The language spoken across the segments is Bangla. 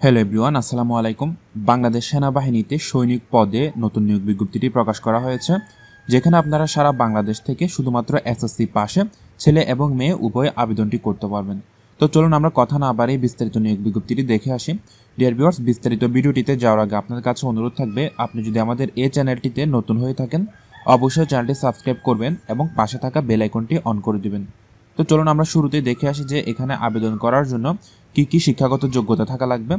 হ্যালো এভরিওয়ান, আসসালামু আলাইকুম। বাংলাদেশ সেনাবাহিনীতে সৈনিক পদে নতুন নিয়োগ বিজ্ঞপ্তিটি প্রকাশ করা হয়েছে, যেখানে আপনারা সারা বাংলাদেশ থেকে শুধুমাত্র এসএসসি পাশে ছেলে এবং মেয়ে উভয় আবেদনটি করতে পারবেন। তো চলুন আমরা কথা না বাড়িয়ে বিস্তারিত নিয়োগ বিজ্ঞপ্তিটি দেখে আসি। ডিয়ার ভিউয়ার্স, বিস্তারিত ভিডিওটিতে যাওয়ার আগে আপনাদের কাছে অনুরোধ থাকবে, আপনি যদি আমাদের এই চ্যানেলটিতে নতুন হয়ে থাকেন অবশ্যই চ্যানেলটি সাবস্ক্রাইব করবেন এবং পাশে থাকা বেল আইকনটি অন করে দিবেন। তো চলুন আমরা শুরুতেই দেখে আসি যে এখানে আবেদন করার জন্য কি শিক্ষাগত যোগ্যতা থাকা লাগবে।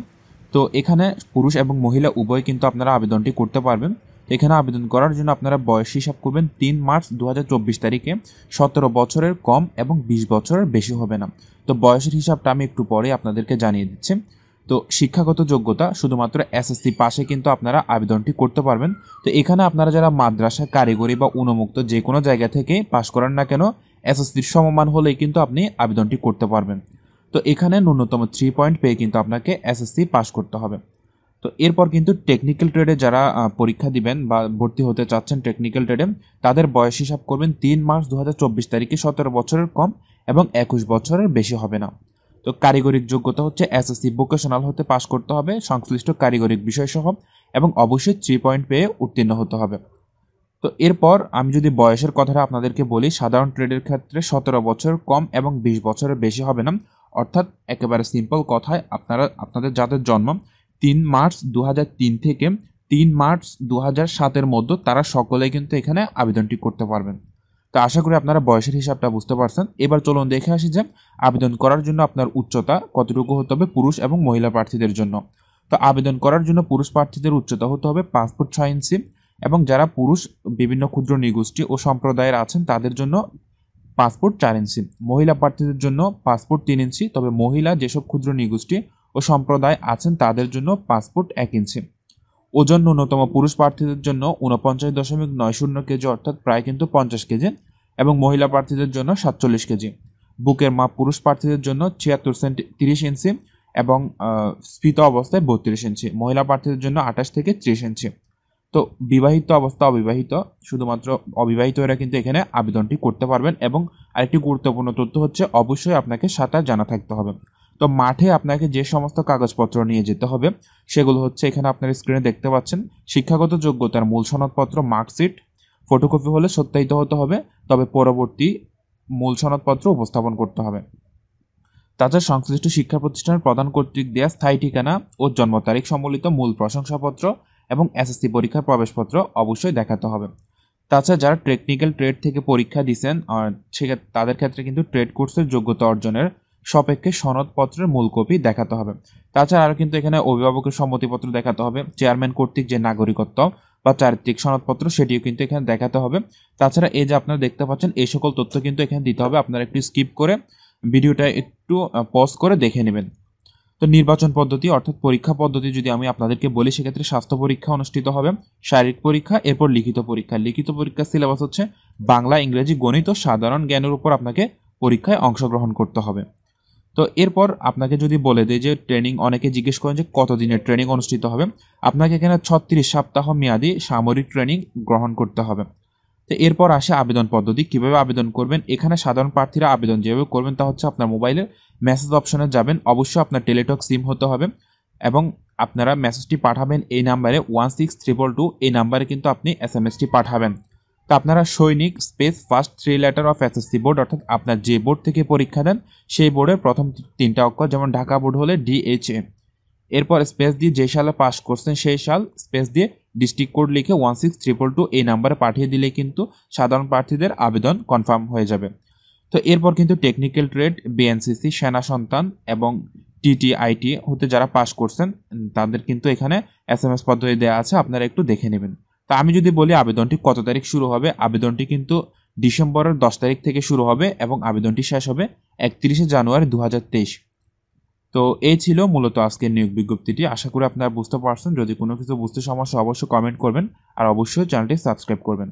তো এখানে পুরুষ এবং মহিলা উভয় কিন্তু আপনারা আবেদনটি করতে পারবেন। এখানে আবেদন করার জন্য আপনারা বয়স হিসাব করবেন 3 মার্চ 2024 তারিখে। 17 বছরের কম এবং 20 বছরের বেশি হবে না। তো বয়সের হিসাবটা আমি একটু পরে আপনাদেরকে জানিয়ে দিচ্ছি। তো শিক্ষাগত যোগ্যতা শুধুমাত্র এসএসসি পাশে কিন্তু আপনারা আবেদনটি করতে পারবেন। তো এখানে আপনারা যারা মাদ্রাসা, কারিগরি বা উন্মুক্ত যে কোনো জায়গা থেকে পাশ করেন না কেন, এসএসসির সমমান হলেই কিন্তু আপনি আবেদনটি করতে পারবেন। তো এখানে ন্যূনতম 3 পয়েন্ট পেয়ে কিন্তু আপনাকে এসএসসি পাস করতে হবে। তো এরপর কিন্তু টেকনিক্যাল ট্রেডে যারা পরীক্ষা দিবেন বা ভর্তি হতে চাচ্ছেন টেকনিক্যাল ট্রেডে, তাদের বয়স হিসাব করবেন 3 মার্চ 2024 তারিখে। 17 বছরের কম এবং 21 বছরের বেশি হবে না। তো কারিগরিক যোগ্যতা হচ্ছে এসএসসি ভোকেশনাল হতে পাশ করতে হবে সংশ্লিষ্ট কারিগরিক বিষয়সহ, এবং অবশ্যই 3 পয়েন্ট পেয়ে উত্তীর্ণ হতে হবে। তো এরপর আমি যদি বয়সের কথাটা আপনাদেরকে বলি, সাধারণ ট্রেডের ক্ষেত্রে 17 বছর কম এবং 20 বছরের বেশি হবে না। অর্থাৎ একেবারে সিম্পল কথায় আপনাদের যাদের জন্ম 3 মার্চ 2003 থেকে 3 মার্চ 2007 মধ্যে, তারা সকলেই কিন্তু এখানে আবেদনটি করতে পারবেন। তো আশা করি আপনারা বয়সের হিসাবটা বুঝতে পারছেন। এবার চলুন দেখে আসি যে আবেদন করার জন্য আপনার উচ্চতা কতটুকু হতে হবে পুরুষ এবং মহিলা প্রার্থীদের জন্য। তো আবেদন করার জন্য পুরুষ প্রার্থীদের উচ্চতা হতে হবে 5 ফুট 6 ইঞ্চি, এবং যারা পুরুষ বিভিন্ন ক্ষুদ্র নৃগোষ্ঠী ও সম্প্রদায়ের আছেন তাদের জন্য 5 ফুট 4 ইঞ্চি। মহিলা প্রার্থীদের জন্য 5 ফুট 3 ইঞ্চি, তবে মহিলা যেসব ক্ষুদ্র নৃগোষ্ঠী ও সম্প্রদায় আছেন তাদের জন্য 5 ফুট 1 ইঞ্চি। ওজন ন্যূনতম পুরুষ প্রার্থীদের জন্য 49.90 কেজি, অর্থাৎ প্রায় কিন্তু 50 কেজি, এবং মহিলা প্রার্থীদের জন্য 47 কেজি। বুকের মাপ পুরুষ প্রার্থীদের জন্য 76 ইঞ্চি এবং স্ফীত অবস্থায় 32 ইঞ্চি। মহিলা প্রার্থীদের জন্য 28 থেকে 30 ইঞ্চি। তো বিবাহিত অবস্থা, অবিবাহিত, শুধুমাত্র অবিবাহিতরা কিন্তু এখানে আবেদনটি করতে পারবেন। এবং আরেকটি গুরুত্বপূর্ণ তথ্য হচ্ছে, অবশ্যই আপনাকে সাঁতার জানা থাকতে হবে। তো মাঠে আপনাকে যে সমস্ত কাগজপত্র নিয়ে যেতে হবে সেগুলো হচ্ছে এখানে আপনার স্ক্রিনে দেখতে পাচ্ছেন। শিক্ষাগত যোগ্যতার মূল সনদপত্র, মার্কশিট, ফটোকপি হলে সত্যায়িত হতে হবে, তবে পরবর্তী মূল সনদপত্র উপস্থাপন করতে হবে। তাছাড়া সংশ্লিষ্ট শিক্ষা প্রতিষ্ঠানের প্রধান কর্তৃক দেওয়া স্থায়ী ঠিকানা ও জন্ম তারিখ সম্বলিত মূল প্রশংসাপত্র এবং এসএসসি পরীক্ষার প্রবেশপত্র অবশ্যই দেখাতে হবে। তাছাড়া যারা টেকনিক্যাল ট্রেড থেকে পরীক্ষা দিচ্ছেন তাদের ক্ষেত্রে কিন্তু ট্রেড কোর্সের যোগ্যতা অর্জনের সাপেক্ষে সনদপত্রের মূল কপি দেখাতে হবে। তাছাড়া আরও কিন্তু এখানে অভিভাবকের সম্মতিপত্র দেখাতে হবে, চেয়ারম্যান কর্তৃক যে নাগরিকত্ব বা চারিত্রিক সনদপত্র সেটিও কিন্তু এখানে দেখাতে হবে। তাছাড়া এই যে আপনারা দেখতে পাচ্ছেন এই সকল তথ্য কিন্তু এখানে দিতে হবে। আপনারা একটু স্কিপ করে ভিডিওটা একটু পজ করে দেখে নেবেন। তো নির্বাচন পদ্ধতি অর্থাৎ পরীক্ষা পদ্ধতি যদি আমি আপনাদেরকে বলি, সেক্ষেত্রে স্বাস্থ্য পরীক্ষা অনুষ্ঠিত হবে, শারীরিক পরীক্ষা, এরপর লিখিত পরীক্ষা। লিখিত পরীক্ষার সিলেবাস হচ্ছে বাংলা, ইংরেজি, গণিত ও সাধারণ জ্ঞানের উপর আপনাকে পরীক্ষায় অংশগ্রহণ করতে হবে। তো এরপর আপনাকে যদি বলে দেয় যে ট্রেনিং, অনেকে জিজ্ঞেস করেন যে কতদিনের ট্রেনিং অনুষ্ঠিত হবে, আপনাকে এখানে 36 সপ্তাহ মেয়াদী সামরিক ট্রেনিং গ্রহণ করতে হবে। তো এরপর আসে আবেদন পদ্ধতি, কিভাবে আবেদন করবেন। এখানে সাধারণ প্রার্থীরা আবেদন যেভাবে করবেন তা হচ্ছে আপনার মোবাইলের মেসেজ অপশনে যাবেন, অবশ্যই আপনার টেলিটক সিম হতে হবে, এবং আপনারা মেসেজটি পাঠাবেন এই নাম্বারে 16322। এই নাম্বারে কিন্তু আপনি এসএমএসটি পাঠাবেন। তো আপনারা সৈনিক space first 3 letter of SSC board, অর্থাৎ আপনার যে বোর্ড থেকে পরীক্ষা দেন সেই বোর্ডের প্রথম 3টা অক্ষর, যেমন ঢাকা বোর্ড হলে DHA, এরপর স্পেস দিয়ে যে সালে পাস করছেন সেই সাল, স্পেস দিয়ে ডিস্ট্রিক্ট কোড লিখে 16322 এই নাম্বারে পাঠিয়ে দিলে কিন্তু সাধারণ প্রার্থীদের আবেদন কনফার্ম হয়ে যাবে। তো এরপর কিন্তু টেকনিক্যাল ট্রেড, বিএনসিসি, সেনা সন্তান এবং TTIT হতে যারা পাস করছেন তাদের কিন্তু এখানে SMS পদ্ধতি দেওয়া আছে, আপনারা একটু দেখে নেবেন। তা আমি যদি বলি আবেদনটি কত তারিখ শুরু হবে, আবেদনটি কিন্তু ডিসেম্বরের 10 তারিখ থেকে শুরু হবে এবং আবেদনটি শেষ হবে 31 জানুয়ারি 2023। তো এই ছিল মূলত আজকের নিয়োগ বিজ্ঞপ্তিটি। আশা করি আপনারা বুঝতে পারছেন। যদি কোনো কিছু বুঝতে সমস্যা অবশ্যই কমেন্ট করবেন, আর অবশ্যই চ্যানেলটি সাবস্ক্রাইব করবেন।